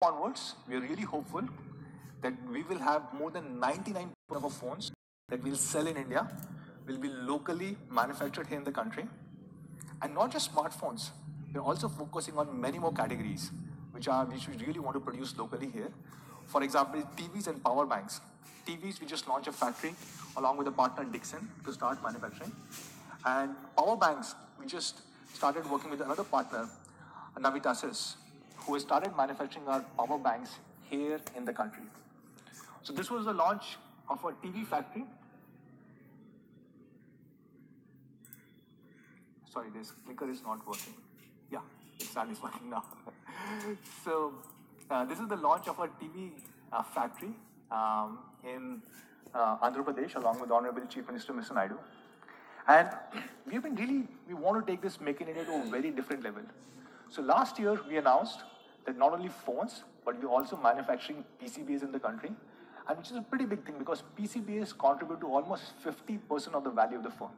onwards, we are really hopeful that we will have more than 99% of our phones that we'll sell in India will be locally manufactured here in the country. And not just smartphones, we're also focusing on many more categories which we really want to produce locally here. For example, TVs and power banks. TVs, we just launched a factory along with a partner Dixon to start manufacturing. And power banks, we just started working with another partner, Navitasis, who has started manufacturing our power banks here in the country. So this was the launch of our TV factory. Sorry, this clicker is not working. Yeah, it's working now. So this is the launch of our TV factory in Andhra Pradesh, along with Honorable Chief Minister Mr. Naidu. And we want to take this Make in India to a very different level. So last year we announced that not only phones, but we're also manufacturing PCBs in the country, and which is a pretty big thing because PCBs contribute to almost 50% of the value of the phone.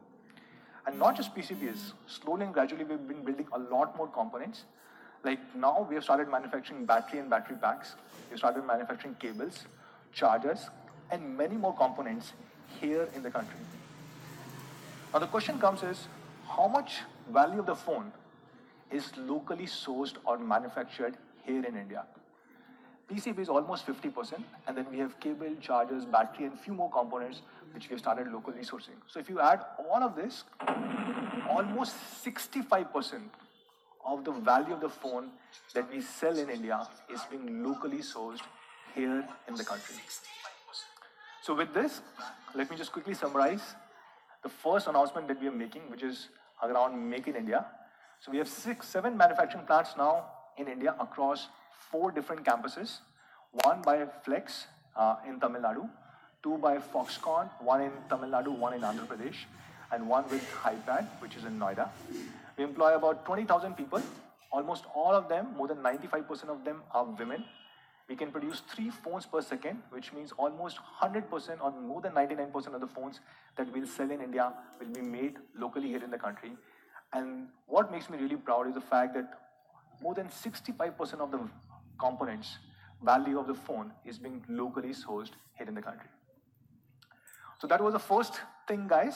And not just PCBs, slowly and gradually we've been building a lot more components. Like now we have started manufacturing battery and battery packs, we've started manufacturing cables, chargers, and many more components here in the country. Now the question comes is, how much value of the phone is locally sourced or manufactured here in India? PCB is almost 50%, and then we have cable, chargers, battery, and few more components which we have started locally sourcing. So if you add all of this, almost 65% of the value of the phone that we sell in India is being locally sourced here in the country. So with this, let me just quickly summarize the first announcement that we are making, which is around Make in India. So we have 7 manufacturing plants now in India across 4 different campuses. 1 by Flex in Tamil Nadu, 2 by Foxconn, 1 in Tamil Nadu, 1 in Andhra Pradesh, and 1 with Hypad, which is in Noida. We employ about 20,000 people. Almost all of them, more than 95% of them are women. We can produce 3 phones per second, which means almost 100% or more than 99% of the phones that we'll sell in India will be made locally here in the country. And what makes me really proud is the fact that more than 65% of the components value of the phone is being locally sourced here in the country. So that was the first thing, guys.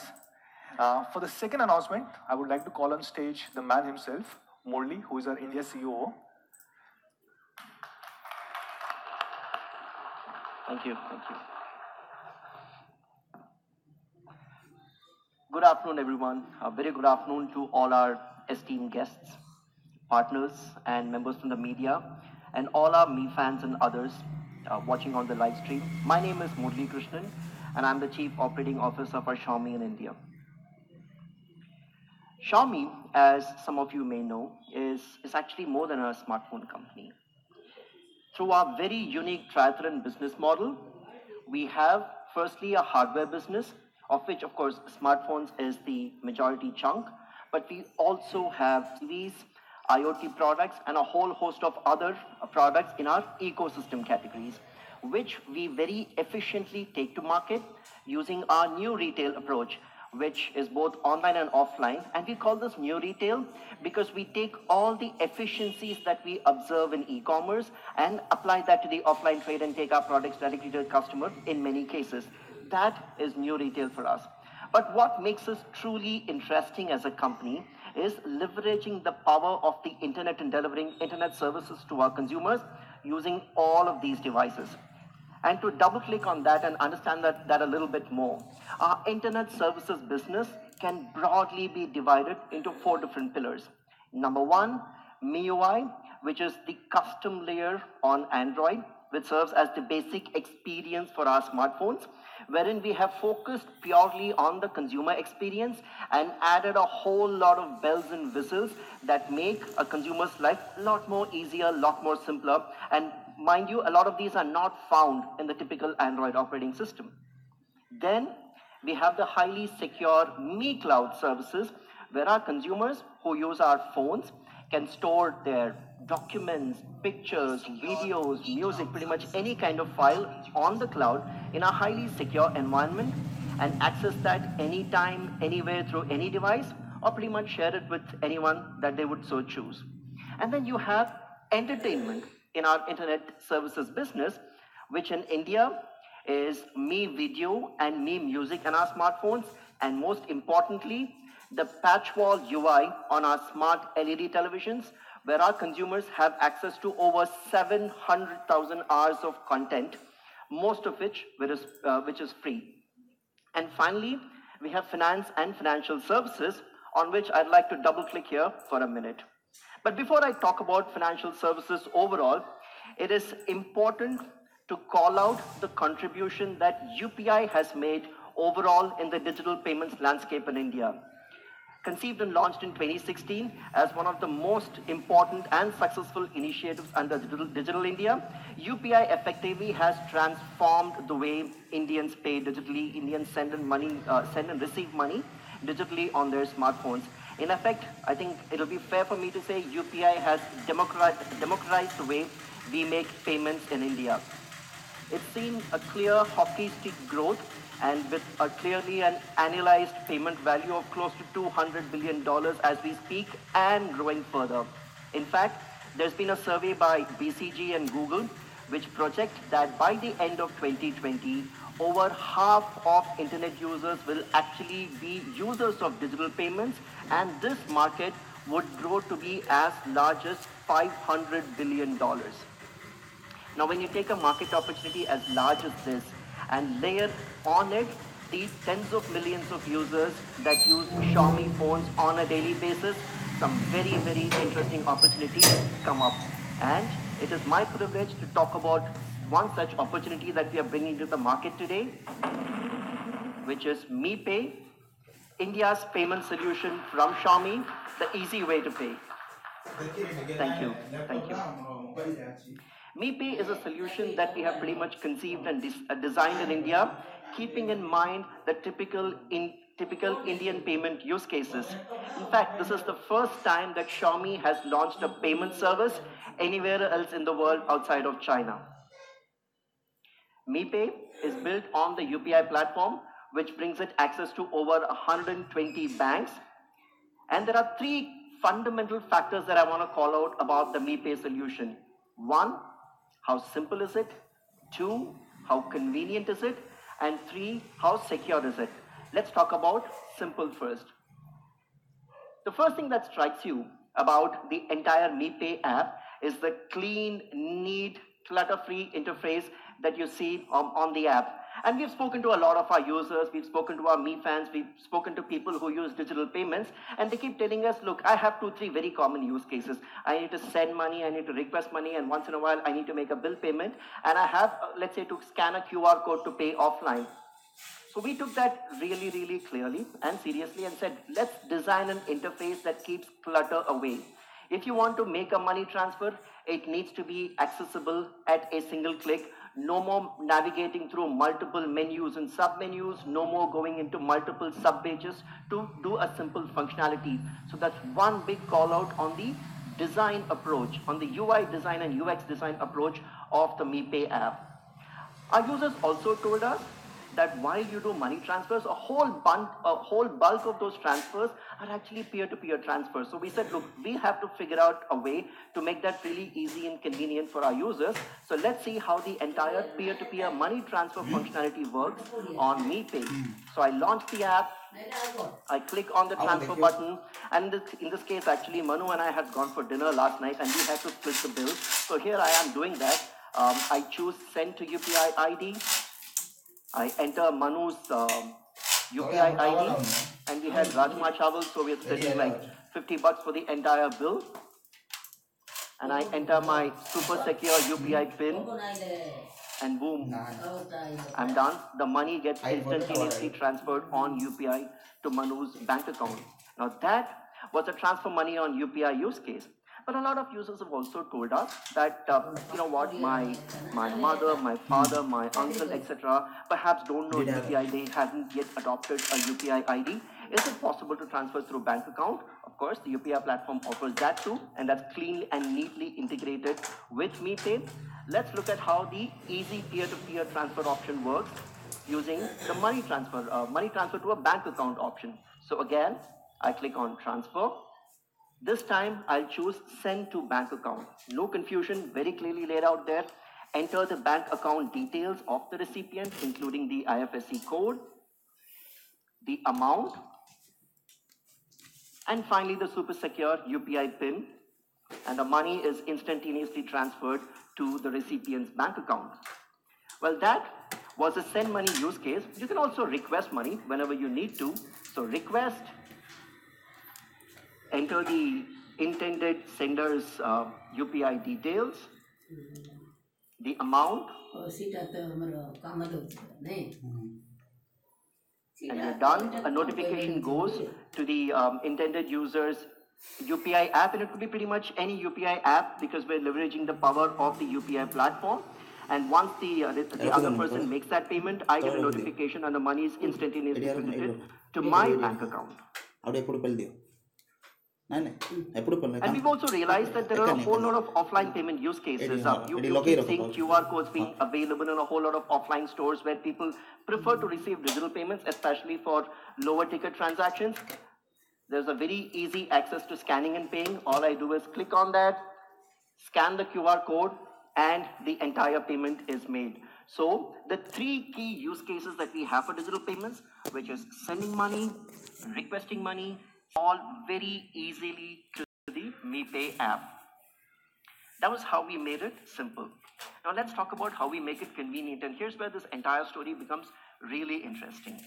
For the second announcement, I would like to call on stage the man himself, Murli, who is our India COO. Thank you. Good afternoon, everyone. A very good afternoon to all our esteemed guests, partners, and members from the media, and all our Me fans and others watching on the live stream. My name is Murli Krishnan, and I'm the Chief Operating Officer for Xiaomi in India. Xiaomi, as some of you may know, is actually more than a smartphone company. Through our very unique triathlon business model, we have firstly a hardware business, of which, of course, smartphones is the majority chunk, but we also have TVs, IoT products, and a whole host of other products in our ecosystem categories, which we very efficiently take to market using our new retail approach, which is both online and offline. And we call this new retail because we take all the efficiencies that we observe in e-commerce and apply that to the offline trade and take our products directly to the customer in many cases. That is new retail for us. But what makes us truly interesting as a company is leveraging the power of the internet and delivering internet services to our consumers using all of these devices. And to double click on that and understand that a little bit more, our internet services business can broadly be divided into 4 different pillars. Number 1, MIUI, which is the custom layer on Android, which serves as the basic experience for our smartphones, wherein we have focused purely on the consumer experience and added a whole lot of bells and whistles that make a consumer's life a lot more easier, a lot more simpler. And mind you, a lot of these are not found in the typical Android operating system. Then we have the highly secure Mi Cloud services, where our consumers who use our phones can store their documents, pictures, videos, music, pretty much any kind of file on the cloud in a highly secure environment and access that anytime, anywhere through any device, or pretty much share it with anyone that they would so choose. And then you have entertainment in our internet services business, which in India is Mi Video and Mi Music on our smartphones, and most importantly, the patch wall UI on our smart LED televisions, where our consumers have access to over 700,000 hours of content, most of which is free. And finally, we have finance and financial services, on which I'd like to double click here for a minute. But before I talk about financial services overall, it is important to call out the contribution that UPI has made overall in the digital payments landscape in India. Conceived and launched in 2016 as one of the most important and successful initiatives under Digital India, UPI effectively has transformed the way Indians pay digitally. Indians send and receive money digitally on their smartphones. In effect, I think it'll be fair for me to say UPI has democratized the way we make payments in India. It's seen a clear hockey stick growth, and with a clearly an annualized payment value of close to $200 billion as we speak, and growing further. In fact, there's been a survey by BCG and Google which project that by the end of 2020, over half of internet users will actually be users of digital payments, and this market would grow to be as large as $500 billion. Now, when you take a market opportunity as large as this and layer on it the tens of millions of users that use Xiaomi phones on a daily basis, some very, very interesting opportunities come up. And it is my privilege to talk about one such opportunity that we are bringing to the market today, which is MiPay, India's payment solution from Xiaomi, the easy way to pay. Thank you. Thank you. MiPay is a solution that we have pretty much conceived and designed in India, keeping in mind the typical Indian payment use cases. In fact, this is the first time that Xiaomi has launched a payment service anywhere else in the world outside of China. MiPay is built on the UPI platform, which brings it access to over 120 banks. And there are three fundamental factors that I want to call out about the MiPay solution. One, how simple is it? Two, how convenient is it? And three, how secure is it? Let's talk about simple first. The first thing that strikes you about the entire MiPay app is the clean, neat, clutter-free interface that you see on the app. And we've spoken to a lot of our users, we've spoken to our Mi fans, we've spoken to people who use digital payments, and they keep telling us, look, I have 2-3 very common use cases. I need to send money, I need to request money, and once in a while I need to make a bill payment, and I have, let's say, to scan a QR code to pay offline. So we took that really, really clearly and seriously and said, let's design an interface that keeps clutter away. If you want to make a money transfer, it needs to be accessible at a single click. No more navigating through multiple menus and sub-menus, no more going into multiple sub-pages to do a simple functionality. So that's one big call out on the design approach, on the UI design and UX design approach of the MiPay app. Our users also told us that while you do money transfers, a whole bulk of those transfers are actually peer-to-peer transfers. So we said, look, we have to figure out a way to make that really easy and convenient for our users. So let's see how the entire peer-to-peer money transfer functionality works on MiPay. So I launched the app, I click on the transfer button, and in this case, actually, Manu and I had gone for dinner last night, and we had to split the bill. So here I am doing that. I choose send to UPI ID. I enter Manu's UPI ID, and we had Rajma Chawal, so we're spending like $50 for the entire bill. And I enter my super secure UPI PIN, and boom, I'm done. The money gets instantaneously transferred on UPI to Manu's bank account. Now that was a transfer money on UPI use case. But a lot of users have also told us that, you know what, my mother, my father, my uncle, etc. perhaps don't know UPI. They haven't yet adopted a UPI ID. Is it possible to transfer through bank account? Of course, the UPI platform offers that too, and that's cleanly and neatly integrated with MiPay. Let's look at how the easy peer-to-peer transfer option works using the money transfer to a bank account option. So again, I click on transfer. This time I'll choose send to bank account. No confusion, very clearly laid out there. Enter the bank account details of the recipient, including the IFSC code, the amount, and finally the super secure UPI PIN, and the money is instantaneously transferred to the recipient's bank account. Well, that was a send money use case. You can also request money whenever you need to. So request, enter the intended sender's UPI details, the amount, and you're done. A notification goes to the intended user's UPI app, and it could be pretty much any UPI app because we're leveraging the power of the UPI platform. And once the other person makes that payment, I get a notification and the money is instantaneously credited to my bank account. And we've also realized that there are a whole lot of offline payment use cases. You keep seeing QR codes being available in a whole lot of offline stores where people prefer to receive digital payments, especially for lower ticket transactions. There's a very easy access to scanning and paying. All I do is click on that, scan the QR code, and the entire payment is made. So the three key use cases that we have for digital payments, which is sending money, requesting money, all very easily to the MePay app. That was how we made it simple. Now let's talk about how we make it convenient, and here's where this entire story becomes really interesting.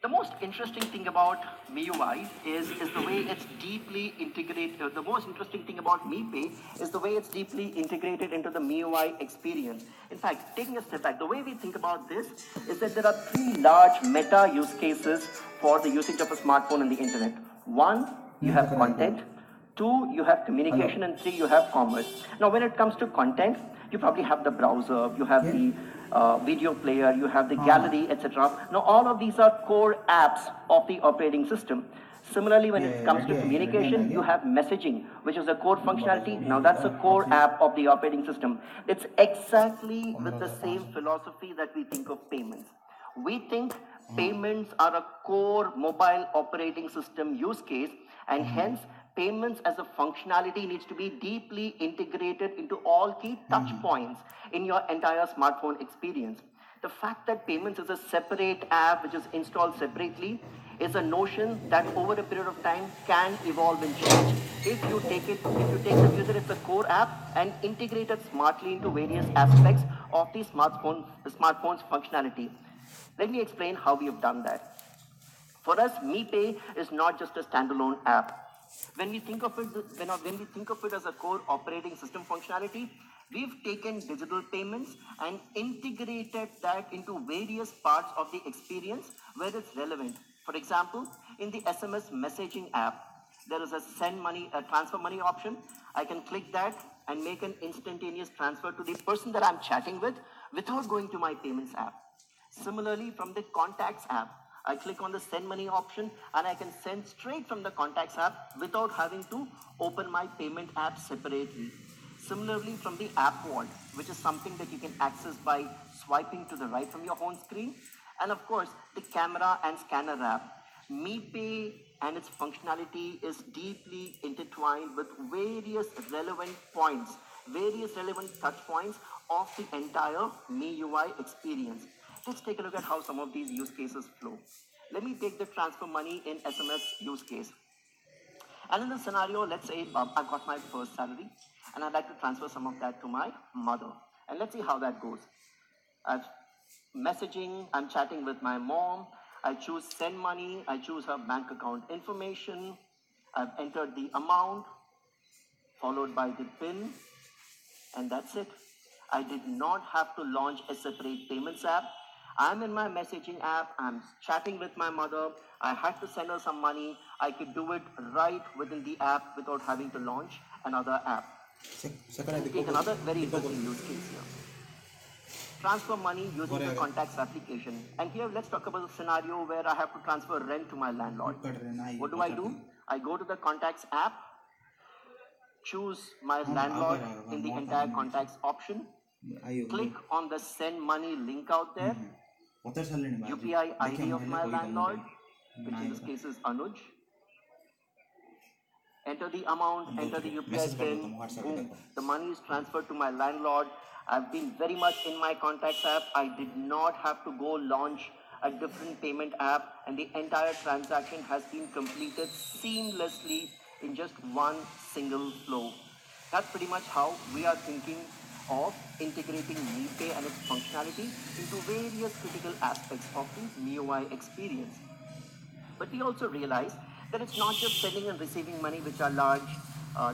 The most interesting thing about MIUI is the way it's deeply integrated. The most interesting thing about MePay is the way it's deeply integrated into the MIUI experience. In fact, taking a step back, the way we think about this is that there are three large meta use cases for the usage of a smartphone and the internet. One, you have content. Two, you have communication. And three, you have commerce. Now, when it comes to content, you probably have the browser, you have the video player, you have the gallery, etc. Now, all of these are core apps of the operating system. Similarly, when it comes to communication, you have messaging, which is a core functionality. Now, that's a core app of the operating system. It's exactly with the same philosophy that we think of payments. We think payments are a core mobile operating system use case, and hence, payments as a functionality needs to be deeply integrated into all key touch points in your entire smartphone experience. The fact that payments is a separate app which is installed separately is a notion that over a period of time can evolve and change. If you take the view that it's a core app and integrate it smartly into various aspects of the smartphone's functionality. Let me explain how we have done that. For us, MePay is not just a standalone app. When we think of it as a core operating system functionality, we've taken digital payments and integrated that into various parts of the experience where it's relevant. For example, in the SMS messaging app, there is a transfer money option. I can click that and make an instantaneous transfer to the person that I'm chatting with without going to my payments app. Similarly, from the contacts app, I click on the send money option and I can send straight from the contacts app without having to open my payment app separately. Similarly, from the app vault, which is something that you can access by swiping to the right from your home screen. And of course, the camera and scanner app. MePay and its functionality is deeply intertwined with various relevant points, various relevant touch points of the entire MIUI experience. Let's take a look at how some of these use cases flow. Let me take the transfer money in SMS use case. And in this scenario, let's say I've got my first salary and I'd like to transfer some of that to my mother. And let's see how that goes. I'm chatting with my mom. I choose send money. I choose her bank account information. I've entered the amount, followed by the PIN, and that's it. I did not have to launch a separate payments app. I'm in my messaging app, I'm chatting with my mother, I had to send her some money, I could do it right within the app without having to launch another app. Take another very interesting use case here. Transfer money using the contacts application. And here let's talk about a scenario where I have to transfer rent to my landlord. What do? I go to the contacts app, choose my landlord in the entire contacts option, click on the send money link out there, UPI ID of my landlord, which in this case is Anuj. Enter the amount, enter the UPI pin, boom, the money is transferred to my landlord. I've been very much in my contacts app. I did not have to go launch a different payment app, and the entire transaction has been completed seamlessly in just one single flow. That's pretty much how we are thinking of integrating MiPay and its functionality into various critical aspects of the MIUI experience. But we also realize that it's not just sending and receiving money, which are large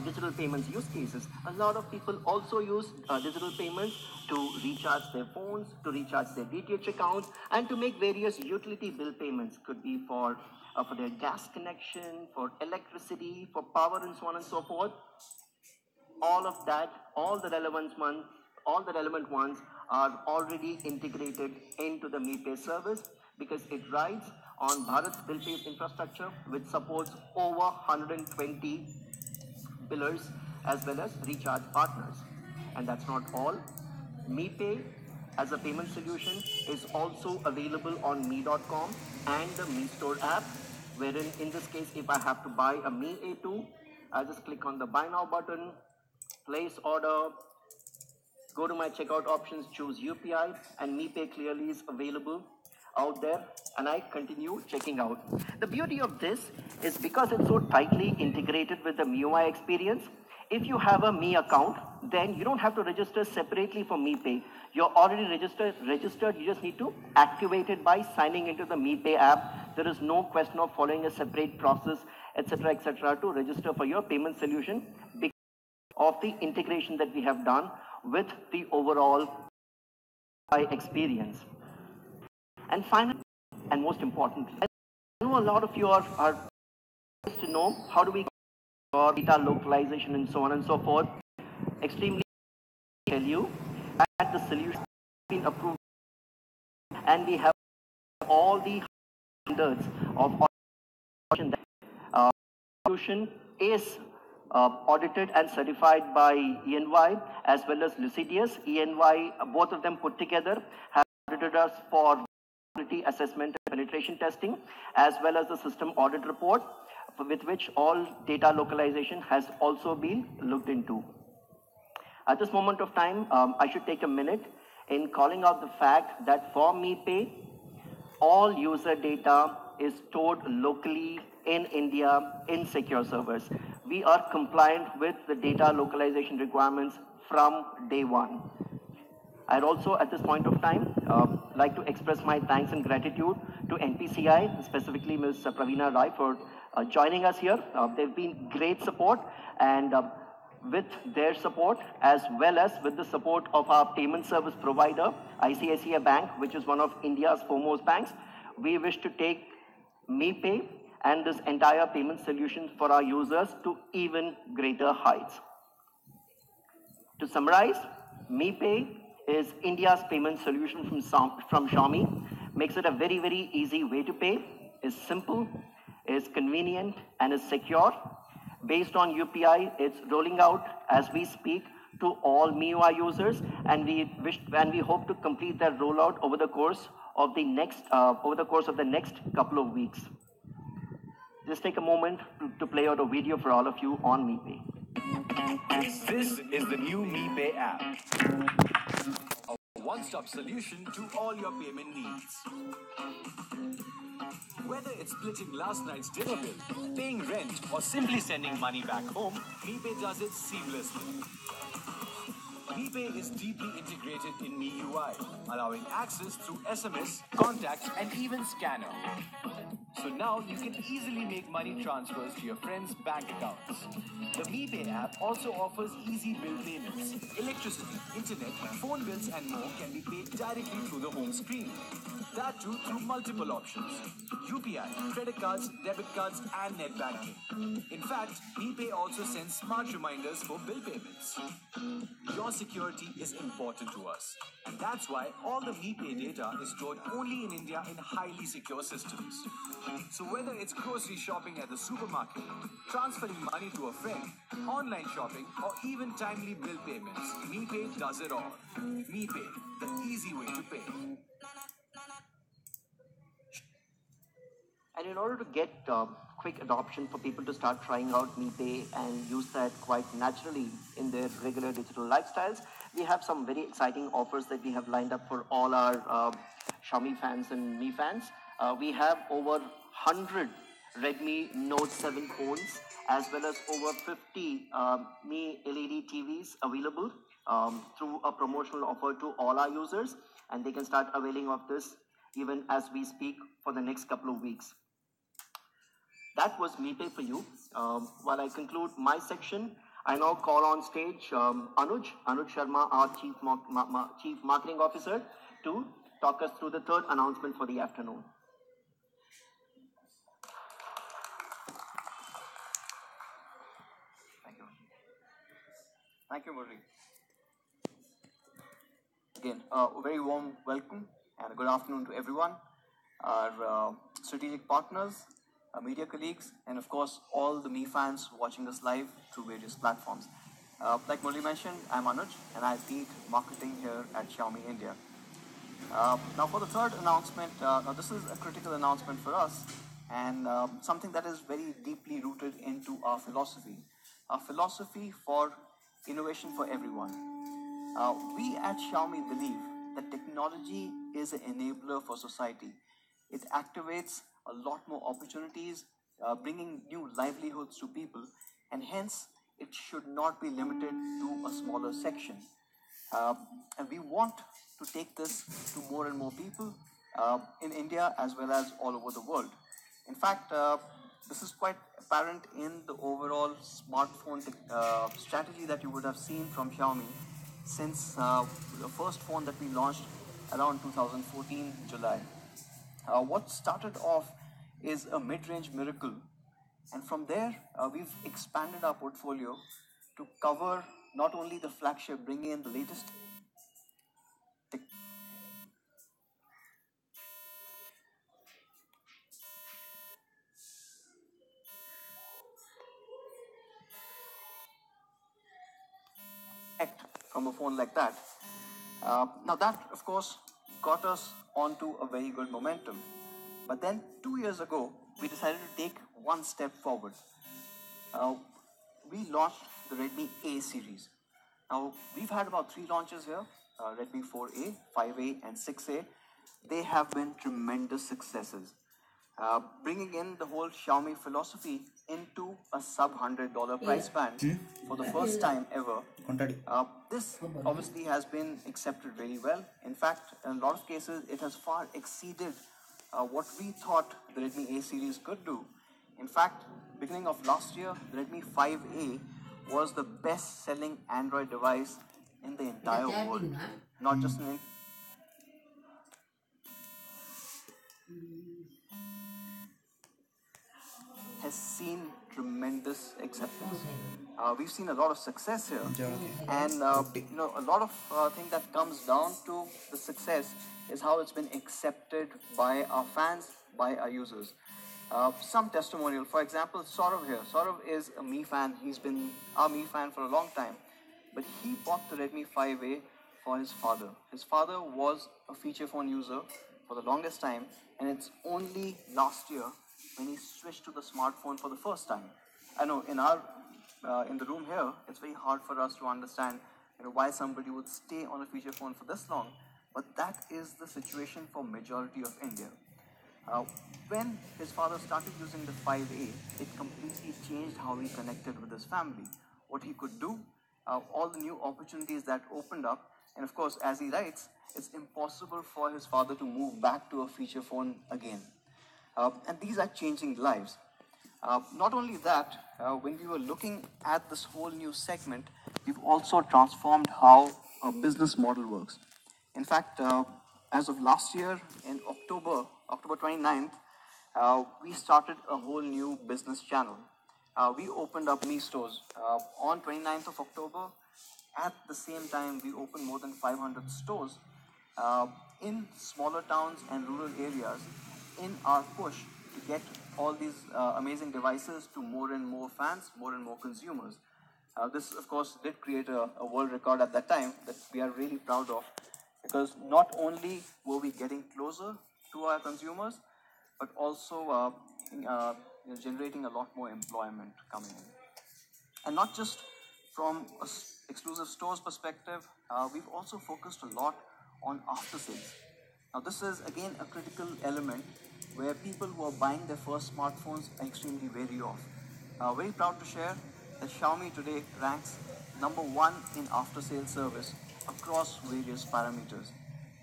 digital payments use cases. A lot of people also use digital payments to recharge their phones, to recharge their DTH accounts, and to make various utility bill payments. Could be for their gas connection, for electricity, for power, and so on and so forth. All of that, all the relevant ones are already integrated into the MiPay service because it rides on Bharat's bill-based infrastructure, which supports over 120 billers as well as recharge partners. And that's not all. MiPay as a payment solution is also available on mi.com and the Mi Store app, wherein in this case, if I have to buy a Mi A2, I'll just click on the Buy Now button, place order, go to my checkout options, choose UPI, and MiPay clearly is available out there, and I continue checking out. The beauty of this is because it's so tightly integrated with the MIUI experience. If you have a Mi account, then you don't have to register separately for MiPay. You're already registered. You just need to activate it by signing into the MiPay app. There is no question of following a separate process, etc., to register for your payment solution because of the integration that we have done with the overall experience. And finally, and most importantly, I know a lot of you are curious to know how do we for data localization and so on and so forth. Extremely tell you that the solution has been approved and we have all the standards of automation. Solution is audited and certified by EY as well as Lucidius. EY, both of them put together, have audited us for quality assessment and penetration testing, as well as the system audit report, with which all data localization has also been looked into. At this moment of time, I should take a minute in calling out the fact that for MiPay, all user data is stored locally in India in secure servers. We are compliant with the data localization requirements from day one. I'd also, at this point of time, like to express my thanks and gratitude to NPCI, specifically Ms. Praveena Rai, for joining us here. They've been great support, and with their support, as well as with the support of our payment service provider, ICICI Bank, which is one of India's foremost banks, we wish to take MiPay and this entire payment solution for our users to even greater heights. To summarize, MiPay is India's payment solution from Xiaomi, makes it a very, very easy way to pay, is simple, is convenient, and is secure. Based on UPI, it's rolling out as we speak to all MIUI users, and we hope to complete that rollout over the course of the next couple of weeks. Just take a moment to play out a video for all of you on MiPay. This is the new MiPay app. A one-stop solution to all your payment needs. Whether it's splitting last night's dinner bill, paying rent, or simply sending money back home, MiPay does it seamlessly. MiPay is deeply integrated in MIUI, allowing access through SMS, contacts, and even scanner. So now you can easily make money transfers to your friends' bank accounts. The MiPay app also offers easy bill payments. Electricity, internet, phone bills, and more can be paid directly through the home screen. That too through multiple options: UPI, credit cards, debit cards, and net banking. In fact, MiPay also sends smart reminders for bill payments. Your security is important to us, and that's why all the MiPay data is stored only in India in highly secure systems. So whether it's grocery shopping at the supermarket, transferring money to a friend, online shopping, or even timely bill payments, MiPay does it all. MiPay, the easy way to pay. And in order to get quick adoption for people to start trying out Mi Pay and use that quite naturally in their regular digital lifestyles, we have some very exciting offers that we have lined up for all our Xiaomi fans and Mi fans. We have over 100 Redmi Note 7 phones, as well as over 50 Mi LED TVs available through a promotional offer to all our users, and they can start availing of this even as we speak for the next couple of weeks. That was Mi Pay for you. While I conclude my section, I now call on stage Anuj Sharma, our Chief Marketing Officer, to talk us through the third announcement for the afternoon. Thank you. Thank you, Murli. Again, a very warm welcome and a good afternoon to everyone, our strategic partners, our media colleagues, and of course, all the Mi fans watching us live through various platforms. Like Murli mentioned, I'm Anuj, and I lead marketing here at Xiaomi India. Now for the third announcement, now this is a critical announcement for us, and something that is very deeply rooted into our philosophy for innovation for everyone. We at Xiaomi believe that technology is an enabler for society. It activates a lot more opportunities, bringing new livelihoods to people, and hence it should not be limited to a smaller section. And we want to take this to more and more people in India as well as all over the world. In fact, this is quite apparent in the overall smartphone strategy that you would have seen from Xiaomi since the first phone that we launched around 2014 July. What started off is a mid-range miracle, and from there we've expanded our portfolio to cover not only the flagship, bringing in the latest from a phone like that. Now that, of course, got us onto a very good momentum. But then 2 years ago, we decided to take one step forward. We launched the Redmi A series. Now, we've had about 3 launches here, Redmi 4A, 5A, and 6A. They have been tremendous successes, bringing in the whole Xiaomi philosophy into a sub-$100 price band for the first time ever. This obviously has been accepted very well. In fact, in a lot of cases, it has far exceeded what we thought the Redmi A series could do. In fact, beginning of last year, the Redmi 5A was the best-selling Android device in the entire world, not just in has seen tremendous acceptance. We've seen a lot of success here, and a lot of thing that comes down to the success is how it's been accepted by our fans, by our users. Some testimonial, for example, Saurav here. Saurav is a Mi fan. He's been a Mi fan for a long time, but he bought the Redmi 5A for his father. His father was a feature phone user for the longest time, and it's only last year when he switched to the smartphone for the first time. I know in the room here, it's very hard for us to understand why somebody would stay on a feature phone for this long, but that is the situation for majority of India. When his father started using the 5A, it completely changed how he connected with his family, what he could do, all the new opportunities that opened up, and of course, as he writes, it's impossible for his father to move back to a feature phone again. And these are changing lives. Not only that, when we were looking at this whole new segment, we've also transformed how a business model works. In fact, as of last year, in October 29th, we started a whole new business channel. We opened up Mi stores on 29th of October. At the same time, we opened more than 500 stores in smaller towns and rural areas in our push to get all these amazing devices to more and more fans, more and more consumers. This, of course, did create a world record at that time that we are really proud of, because not only were we getting closer to our consumers, but also generating a lot more employment coming in. And not just from an exclusive stores perspective, we've also focused a lot on after sales. Now this is again a critical element where people who are buying their first smartphones are extremely wary of. Very proud to share that Xiaomi today ranks #1 in after sales service across various parameters.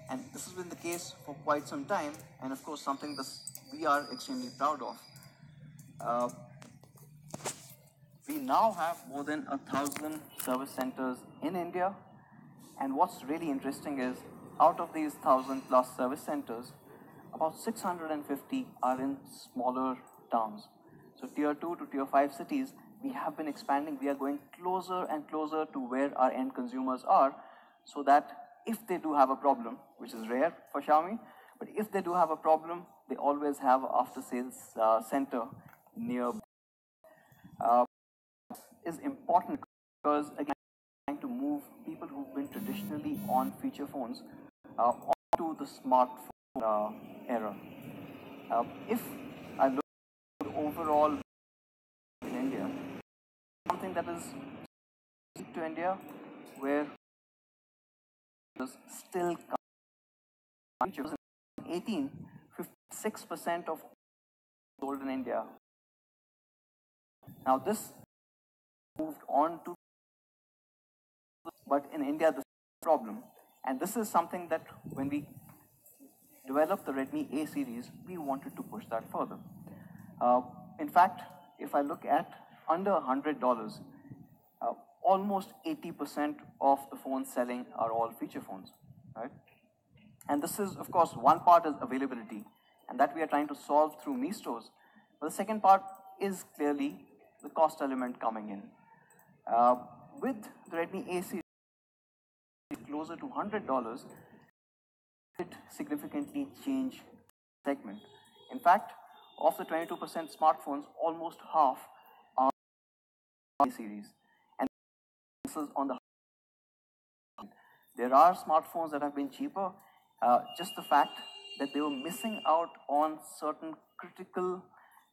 And this has been the case for quite some time, and of course something that we are extremely proud of. We now have more than 1,000 service centers in India, and what's really interesting is out of these 1,000 plus service centers, about 650 are in smaller towns. So tier 2 to tier 5 cities, we have been expanding. We are going closer and closer to where our end consumers are, so that if they do have a problem, which is rare for Xiaomi, but if they do have a problem, they always have an after sales center near. Is important because again, trying to move people who've been traditionally on feature phones onto the smartphone era. If I look at overall in India, something that is unique to India, where still features in 18, 56% of sold in India. Now this moved on to, but in India this is a problem, and this is something that when we developed the Redmi A series, we wanted to push that further. In fact, if I look at under $100, almost 80% of the phones selling are all feature phones, right? And this is, of course, one part is availability, and that we are trying to solve through Mi stores. But the second part is clearly the cost element coming in. With the Redmi A series closer to $100, it significantly change segment. In fact, of the 22% smartphones, almost half are A series. And this is on the. There are smartphones that have been cheaper. Just the fact that they were missing out on certain critical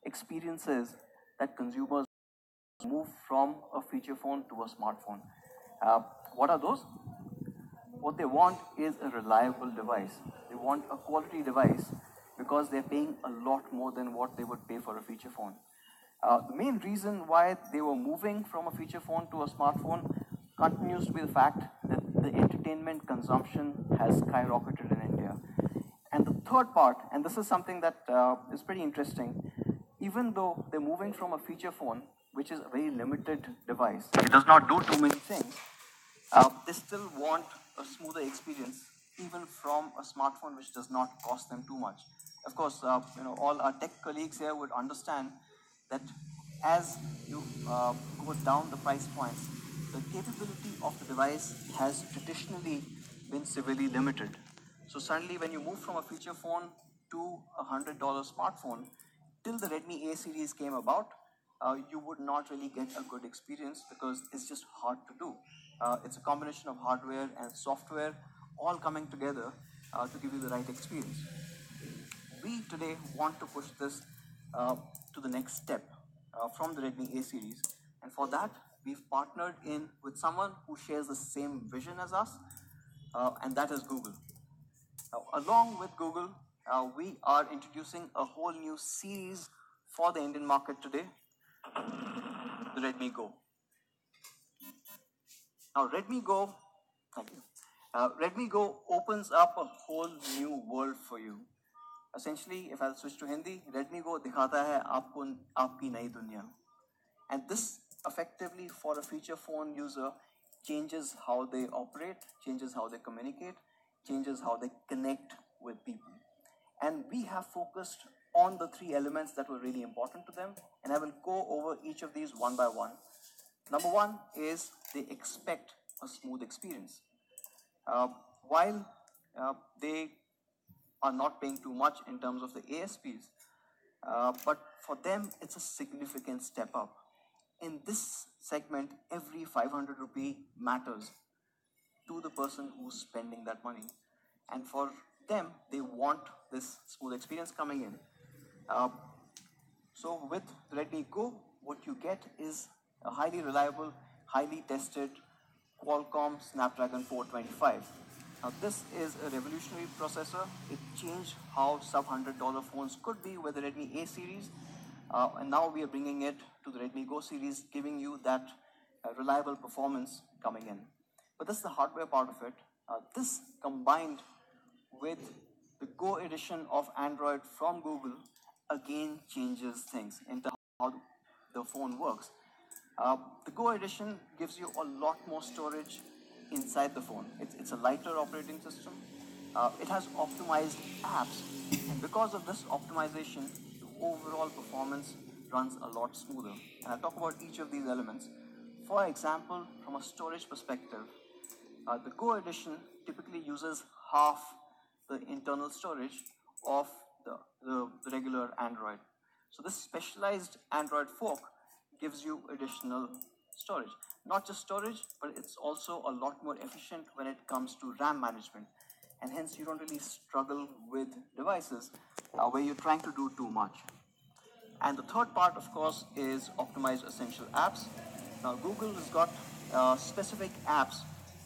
experiences that consumers move from a feature phone to a smartphone. What are those? What they want is a reliable device. They want a quality device because they're paying a lot more than what they would pay for a feature phone. The main reason why they were moving from a feature phone to a smartphone continues to be the fact that the entertainment consumption has skyrocketed in India. And the third part, and this is something that is pretty interesting, even though they're moving from a feature phone, which is a very limited device, it does not do too many things, they still want a smoother experience, even from a smartphone which does not cost them too much. Of course, all our tech colleagues here would understand that as you go down the price points, the capability of the device has traditionally been severely limited. So suddenly when you move from a feature phone to a $100 smartphone, till the Redmi A series came about, you would not really get a good experience because it's just hard to do. It's a combination of hardware and software all coming together to give you the right experience. We today want to push this to the next step from the Redmi A series, and for that we've partnered in with someone who shares the same vision as us, and that is Google. Along with Google, we are introducing a whole new series for the Indian market today, the Redmi Go. Now Redmi Go, thank you. Redmi Go opens up a whole new world for you. Essentially, if I switch to Hindi, Redmi Go dikhata hai aapko aapki nayi dunya. And this effectively for a feature phone user changes how they operate, changes how they communicate, changes how they connect with people. And we have focused on the three elements that were really important to them, and I will go over each of these one by one. Number one is they expect a smooth experience. While they are not paying too much in terms of the ASPs, but for them it's a significant step up. In this segment, every 500 rupee matters to the person who's spending that money. And for them, they want this smooth experience coming in. Uh, so with Redmi Go, what you get is a highly reliable, highly tested Qualcomm Snapdragon 425. Now this is a revolutionary processor. It changed how sub $100 phones could be with the Redmi A series. And now we are bringing it to the Redmi Go series, giving you that reliable performance coming in. But this is the hardware part of it. This combined with the Go edition of Android from Google again changes things into how the phone works. The Go edition gives you a lot more storage inside the phone. It's a lighter operating system. It has optimized apps, and because of this optimization, the overall performance runs a lot smoother. And I'll talk about each of these elements. For example, from a storage perspective, the Go edition typically uses half the internal storage of the regular Android. So this specialized Android fork gives you additional storage. Not just storage, but it's also a lot more efficient when it comes to RAM management. And hence you don't really struggle with devices where you're trying to do too much. And the third part, of course, is optimize essential apps. Now, Google has got specific apps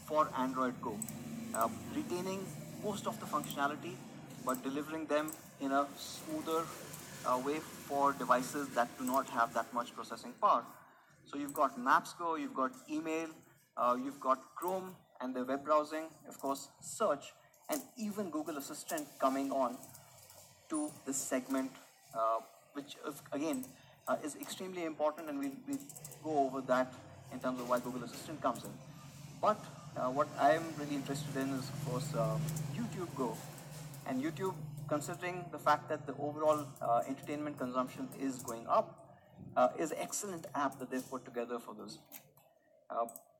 for Android Go, retaining most of the functionality, but delivering them in a smoother way for devices that do not have that much processing power. So you've got Maps Go, you've got email, you've got Chrome and the web browsing, of course, search, and even Google Assistant coming on to this segment, which again is extremely important, and we'll go over that in terms of why Google Assistant comes in. But what I'm really interested in is, of course, YouTube Go. And YouTube, considering the fact that the overall entertainment consumption is going up, is an excellent app that they've put together for this.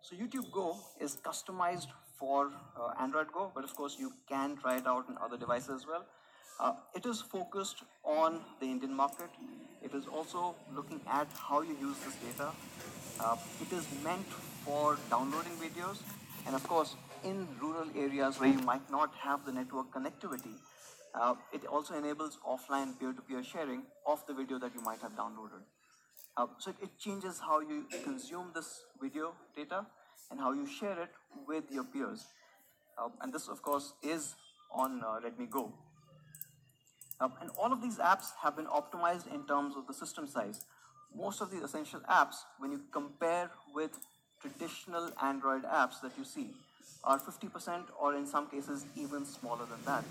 So YouTube Go is customized for Android Go, but of course you can try it out on other devices as well. It is focused on the Indian market. It is also looking at how you use this data. It is meant for downloading videos, and of course in rural areas where you might not have the network connectivity, it also enables offline peer-to-peer sharing of the video that you might have downloaded. So it changes how you consume this video data and how you share it with your peers. And this, of course, is on Redmi Go. And all of these apps have been optimized in terms of the system size. Most of the essential apps, when you compare with traditional Android apps that you see, are 50% or in some cases even smaller than that.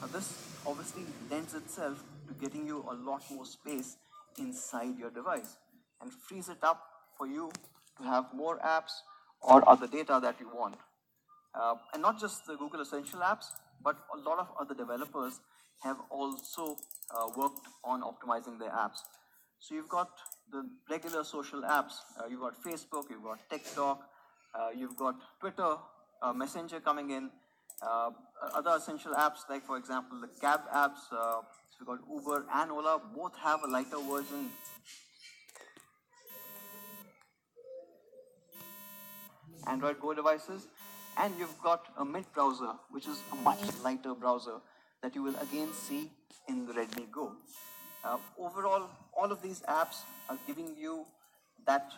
Now this obviously lends itself to getting you a lot more space inside your device and frees it up for you to have more apps or other data that you want. And not just the Google Essential apps, but a lot of other developers have also worked on optimizing their apps. So you've got the regular social apps, you've got Facebook, you've got TikTok, you've got Twitter, Messenger coming in, other essential apps like, for example, the cab apps, so you've got Uber and Ola, both have a lighter version. Android Go devices, and you've got a Mint browser, which is a much lighter browser that you will again see in the Redmi Go. Overall, all of these apps are giving you that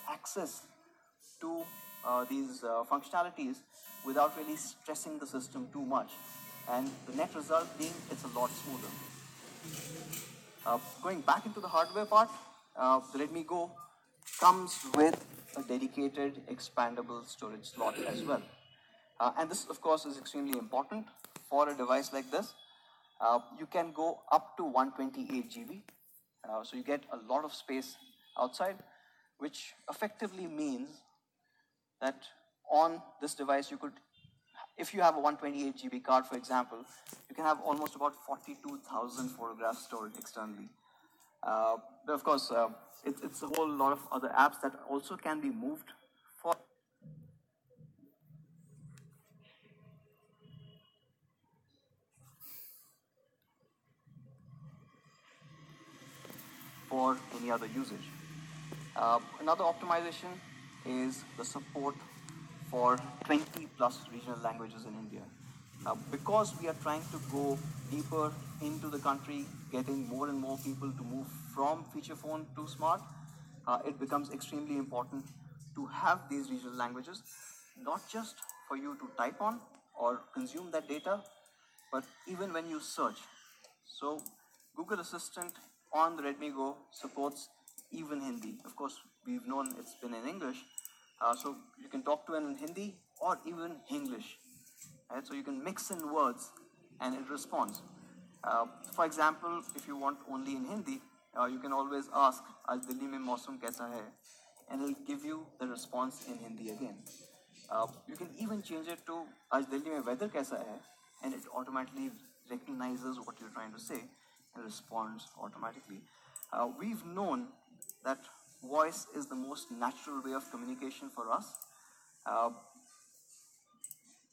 access to these functionalities without really stressing the system too much. And the net result being it's a lot smoother. Going back into the hardware part, the Redmi Go comes with a dedicated expandable storage slot as well. And this, of course, is extremely important for a device like this. You can go up to 128 GB. So you get a lot of space outside, which effectively means that on this device you could, if you have a 128 GB card, for example, you can have almost about 42,000 photographs stored externally. But of course, it's a whole lot of other apps that also can be moved for any other usage. Another optimization is the support for 20 plus regional languages in India. Because we are trying to go deeper into the country, getting more and more people to move from feature phone to smart, it becomes extremely important to have these regional languages, not just for you to type on or consume that data, but even when you search. So Google Assistant on the Redmi Go supports even Hindi. Of course, we've known it's been in English, so you can talk to it in Hindi or even English. Right? So you can mix in words and it responds. For example, if you want only in Hindi, you can always ask, "Aaj Delhi mein mausam kaisa hai?" and it'll give you the response in Hindi again. You can even change it to "Aaj Delhi mein weather kaisa hai?" and it automatically recognizes what you're trying to say and responds automatically. We've known that voice is the most natural way of communication for us.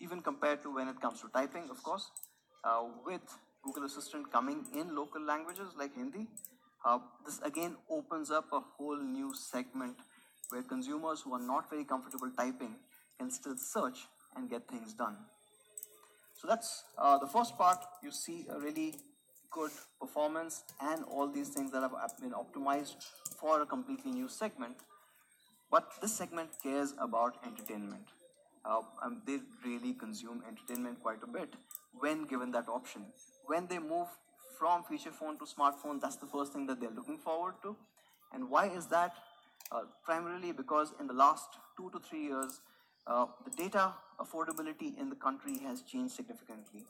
Even compared to when it comes to typing, of course, with Google Assistant coming in local languages like Hindi, this again opens up a whole new segment where consumers who are not very comfortable typing can still search and get things done. So that's the first part. You see a really good performance and all these things that have been optimized for a completely new segment. But this segment cares about entertainment. They really consume entertainment quite a bit when given that option. When they move from feature phone to smartphone, that's the first thing that they're looking forward to. And why is that? Primarily because in the last 2 to 3 years, the data affordability in the country has changed significantly.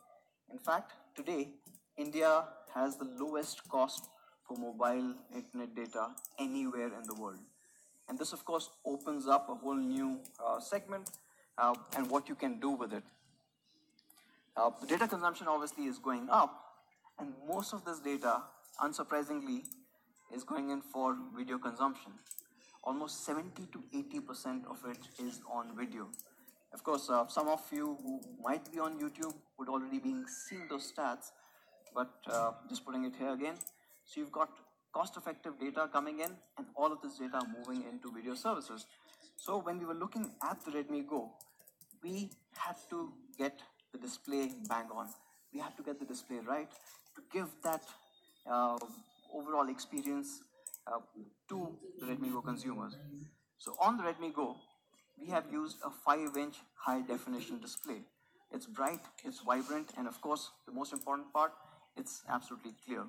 In fact, today, India has the lowest cost for mobile internet data anywhere in the world. And this, of course, opens up a whole new segment and what you can do with it. The data consumption obviously is going up, and most of this data, unsurprisingly, is going in for video consumption. Almost 70 to 80% of it is on video. Of course, some of you who might be on YouTube would already be seeing those stats, but just putting it here again. So you've got cost-effective data coming in, and all of this data moving into video services. So when we were looking at the Redmi Go, we had to get the display bang on. We had to get the display right to give that overall experience to the Redmi Go consumers. So on the Redmi Go, we have used a 5-inch high-definition display. It's bright, it's vibrant, and of course, the most important part, it's absolutely clear.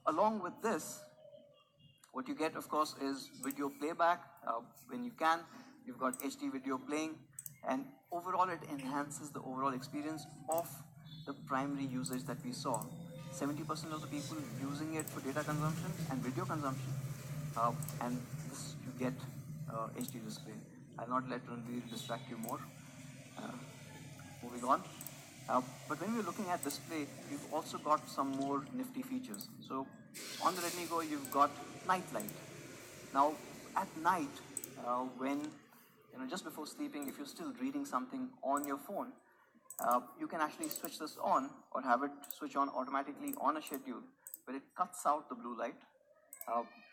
Along with this, what you get, of course, is video playback. When you can, you've got HD video playing, and overall it enhances the overall experience of the primary usage that we saw. 70% of the people using it for data consumption and video consumption, and this you get HD display. I'll not let Ranveer distract you more. Moving on. But when we're looking at display, we've also got some more nifty features. So on the Redmi Go, you've got night light. Now at night, when just before sleeping, if you're still reading something on your phone, you can actually switch this on or have it switch on automatically on a schedule where it cuts out the blue light,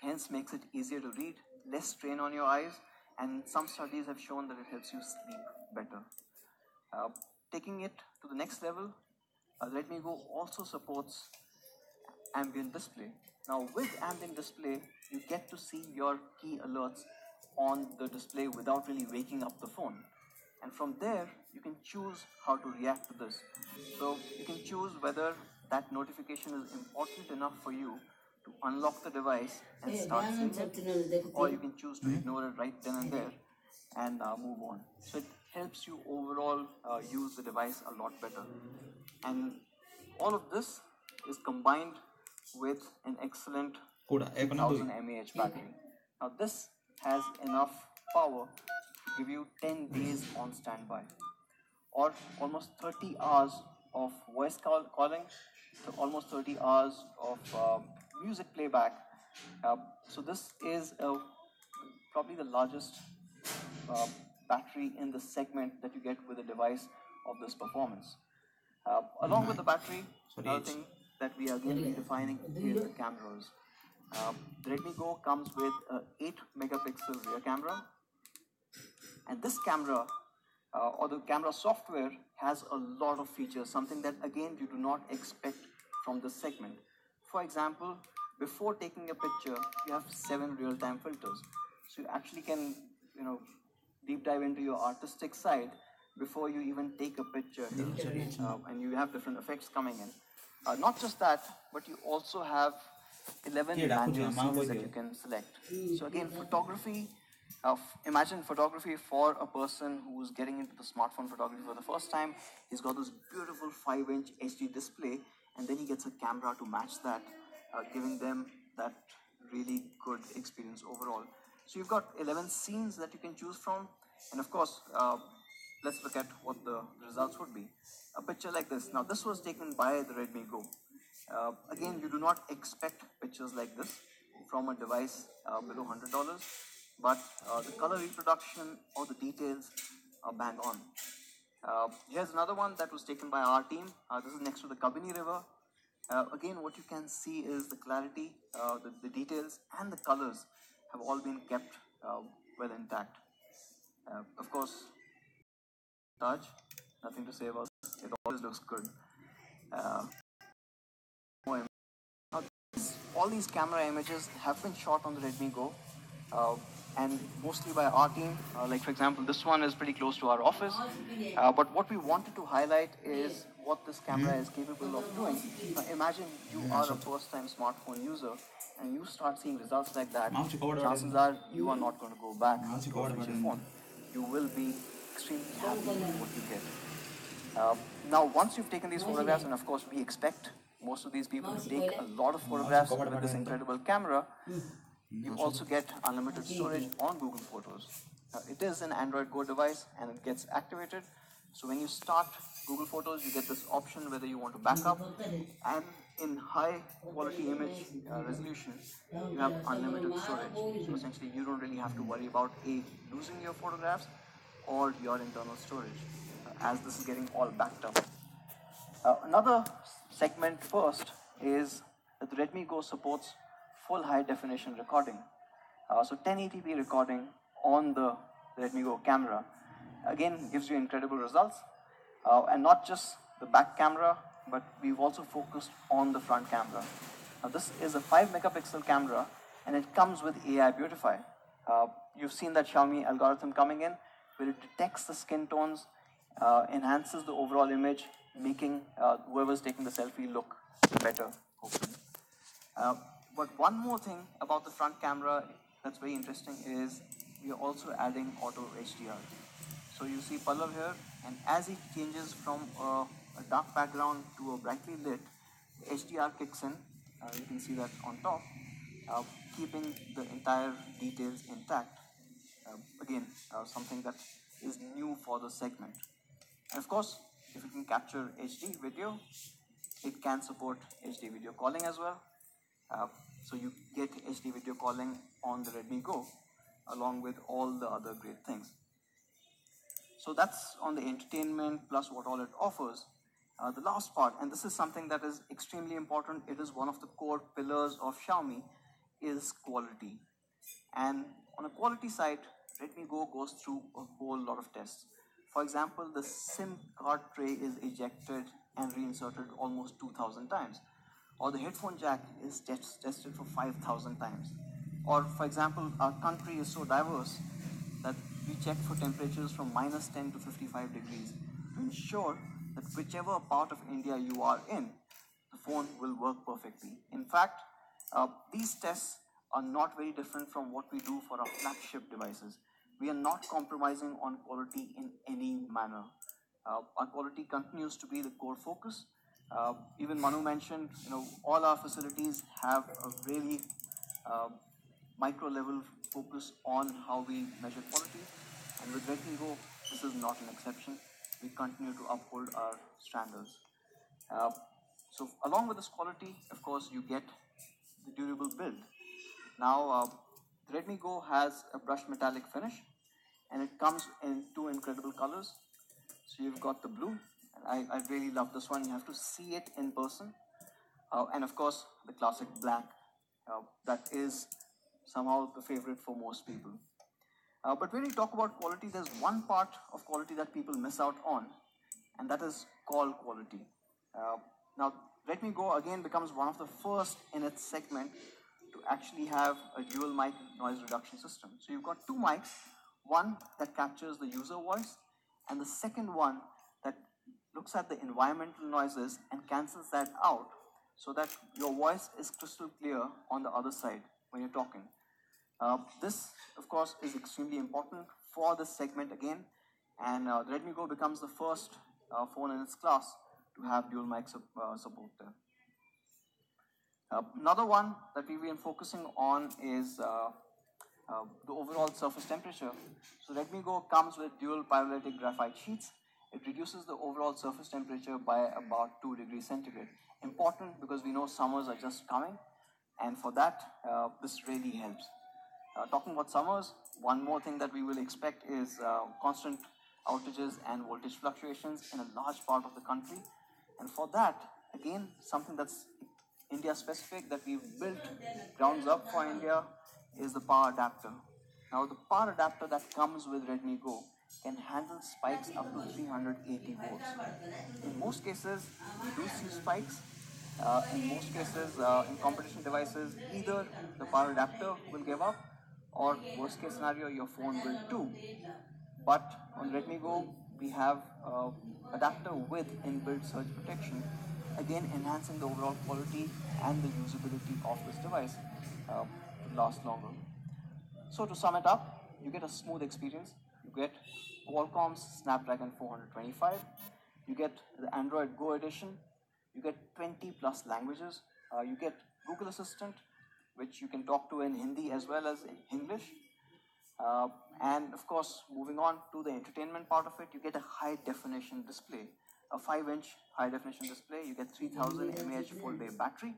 hence makes it easier to read, less strain on your eyes, and some studies have shown that it helps you sleep better. Taking it to the next level, Redmi Go also supports ambient display. Now with ambient display, you get to see your key alerts on the display without really waking up the phone. And from there, you can choose how to react to this. So you can choose whether that notification is important enough for you to unlock the device and start seeing it, or you can choose to ignore it right then and there and move on. So it helps you overall use the device a lot better. And all of this is combined with an excellent 2000 mAh battery. Now this has enough power to give you 10 days on standby, or almost 30 hours of voice calling, so almost 30 hours of music playback. So this is probably the largest battery in the segment that you get with a device of this performance. Along with the battery, another thing that we are going to be defining is the cameras. The Redmi Go comes with an 8 megapixel rear camera, and this camera or the camera software has a lot of features, something that again you do not expect from this segment. For example, before taking a picture, you have 7 real-time filters. So you actually can, deep dive into your artistic side before you even take a picture, and you have different effects coming in. Not just that, but you also have 11 manual scenes that you can select. So again, photography, imagine photography for a person who's getting into the smartphone photography for the first time. He's got this beautiful 5-inch HD display, and then he gets a camera to match that, giving them that really good experience overall. So you've got 11 scenes that you can choose from, and of course, let's look at what the results would be. A picture like this. Now, this was taken by the Redmi Go. Again, you do not expect pictures like this from a device below $100, but the color reproduction or the details are bang on. Here's another one that was taken by our team. This is next to the Kabini River. Again, what you can see is the clarity, the details, and the colors have all been kept well intact. Of course, Taj, nothing to say about this. It always looks good. All these camera images have been shot on the Redmi Go, and mostly by our team. Like for example, this one is pretty close to our office. But what we wanted to highlight is what this camera is capable of doing. Now imagine you are a first-time smartphone user and you start seeing results like that. Chances are you are not going to go back to your phone. You will be extremely happy with what you get. Now, once you've taken these photographs, and of course we expect most of these people to take a lot of photographs with this incredible camera, you also get unlimited storage on Google Photos. It is an Android Go device and it gets activated. So when you start Google Photos, you get this option whether you want to back up, and in high quality image resolution, you have unlimited storage. So essentially you don't really have to worry about losing your photographs or your internal storage, as this is getting all backed up. Another segment first is that the Redmi Go supports full high definition recording. So 1080p recording on the Redmi Go camera again gives you incredible results, and not just the back camera, but we've also focused on the front camera. Now this is a 5 megapixel camera and it comes with AI Beautify. You've seen that Xiaomi algorithm coming in where it detects the skin tones, enhances the overall image, making whoever's taking the selfie look better, hopefully. But one more thing about the front camera that's very interesting is we are also adding auto HDR. So you see Pallav here, and as he changes from a dark background to a brightly lit, HDR kicks in. You can see that on top, keeping the entire details intact. Again, something that is new for the segment. And of course, if you can capture HD video, it can support HD video calling as well. So you get HD video calling on the Redmi Go along with all the other great things. So that's on the entertainment plus what all it offers. The last part, and this is something that is extremely important, it is one of the core pillars of Xiaomi, is quality. And on a quality side, Redmi Go goes through a whole lot of tests. For example, the SIM card tray is ejected and reinserted almost 2,000 times. Or the headphone jack is tested for 5,000 times. Or for example, our country is so diverse that we check for temperatures from -10 to 55 degrees to ensure that whichever part of India you are in, the phone will work perfectly. In fact, these tests are not very different from what we do for our flagship devices. We are not compromising on quality in any manner. Our quality continues to be the core focus. Even Manu mentioned, all our facilities have a really micro level focus on how we measure quality. And with Redmi Go, this is not an exception. We continue to uphold our standards. So along with this quality, of course, you get the durable build. Now, the Redmi Go has a brushed metallic finish, and it comes in 2 incredible colors. So you've got the blue, and I really love this one. You have to see it in person. And of course, the classic black. That is somehow the favorite for most people. But when we talk about quality, there's one part of quality that people miss out on, and that is call quality. Now, Redmi Go again becomes one of the first in its segment to actually have a dual mic noise reduction system. So you've got two mics, one that captures the user voice, and the second one that looks at the environmental noises and cancels that out so that your voice is crystal clear on the other side when you're talking. This, of course, is extremely important for this segment again, and the Redmi Go becomes the first phone in its class to have dual mic support there. Another one that we've been focusing on is the overall surface temperature. So Redmi Go comes with dual pyrolytic graphite sheets. It reduces the overall surface temperature by about 2 degrees centigrade. Important because we know summers are just coming, and for that, this really helps. Talking about summers, one more thing that we will expect is constant outages and voltage fluctuations in a large part of the country. And for that, again, something that's India specific that we've built grounds up for India is the power adapter. Now, the power adapter that comes with Redmi Go can handle spikes up to 380 volts. In most cases, we do see spikes. In most cases, in competition devices, either the power adapter will give up, or worst case scenario, your phone will too. But on Redmi Go, we have adapter with inbuilt surge protection, again enhancing the overall quality and the usability of this device to last longer. So to sum it up, you get a smooth experience. You get Qualcomm's Snapdragon 425. You get the Android Go edition. You get 20 plus languages. You get Google Assistant, which you can talk to in Hindi as well as in English. And of course, moving on to the entertainment part of it, you get a high definition display, a 5-inch high definition display. You get 3000 mAh full day battery.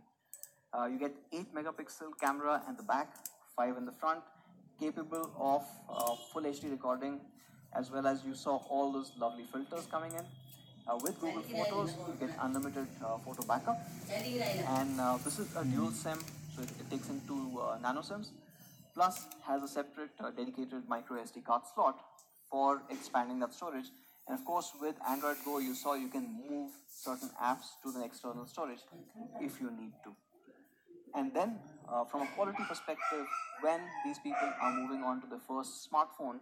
You get 8 megapixel camera in the back, 5 in the front, capable of full HD recording, as well as you saw all those lovely filters coming in. With Google Photos, you get unlimited photo backup, and this is a dual SIM, so it takes in 2 nano SIMs, plus has a separate dedicated microSD card slot for expanding that storage. And of course, with Android Go, you saw you can move certain apps to the external storage if you need to. And then, from a quality perspective, when these people are moving on to the first smartphone,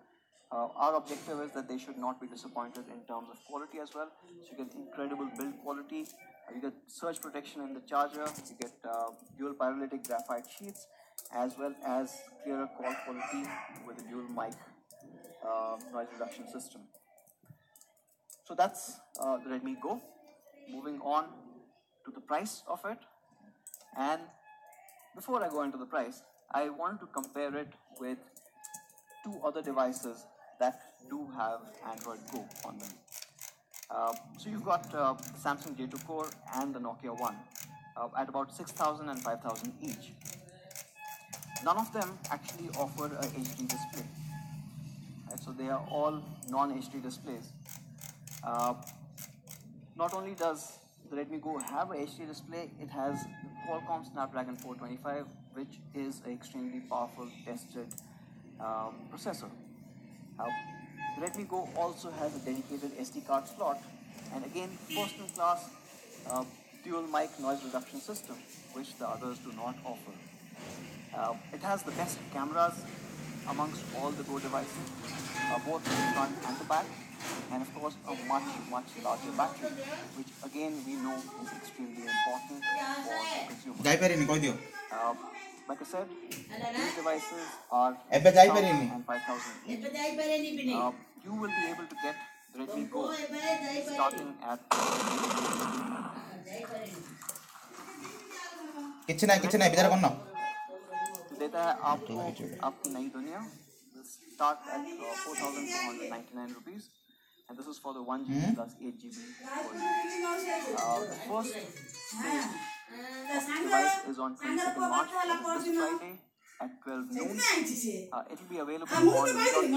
our objective is that they should not be disappointed in terms of quality as well. So you get incredible build quality, you get surge protection in the charger, you get dual pyrolytic graphite sheets, as well as clearer call quality with a dual mic noise reduction system. So that's the Redmi Go. Moving on to the price of it. And before I go into the price, I wanted to compare it with 2 other devices that do have Android Go on them. So you've got Samsung J2 Core and the Nokia One at about 6,000 and 5,000 each. None of them actually offer a HD display. Right? So they are all non-HD displays. Not only does the Redmi Go have a HD display, it has the Qualcomm Snapdragon 425, which is an extremely powerful tested processor. The Redmi Go also has a dedicated SD card slot, and again, first in class dual mic noise reduction system, which the others do not offer. It has the best cameras amongst all the Go devices, both the front and the back, and of course a much larger battery, which again we know is extremely important for consumers. Like I said, these devices are 6,000 and 5,000 each. You will be able to get the Redmi Go starting at देता है आपको आपकी नई दुनिया will start at 4,499 rupees, and this is for the 1 GB plus 8 GB version. The first sale of the device is on 22nd March, this Friday at 12 noon. It will be available on Qualcomm,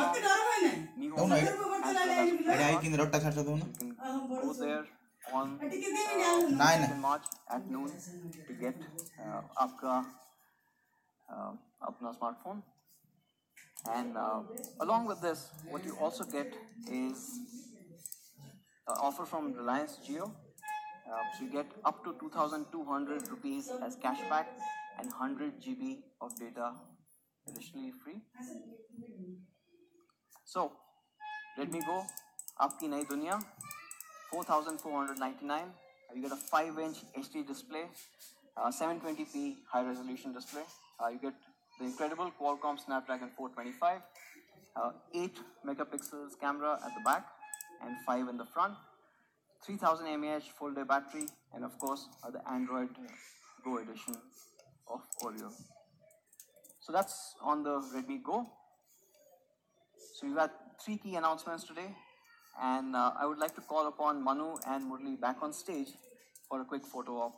Nihon, as well as Flipkart. You can go there on 22nd March at noon to get आपका अपना smartphone. And along with this, what you also get is an offer from Reliance Jio. So you get up to 2,200 rupees as cashback and 100 GB of data additionally free. So, Redmi Go, Aapki Nayi Duniya, 4,499. You get a 5-inch HD display, 720p high resolution display. You get the incredible Qualcomm Snapdragon 425, 8 megapixels camera at the back and 5 in the front, 3000 mAh full day battery, and of course the Android Go edition of Oreo. So that's on the Redmi Go. So we've had 3 key announcements today, and I would like to call upon Manu and Murli back on stage for a quick photo op.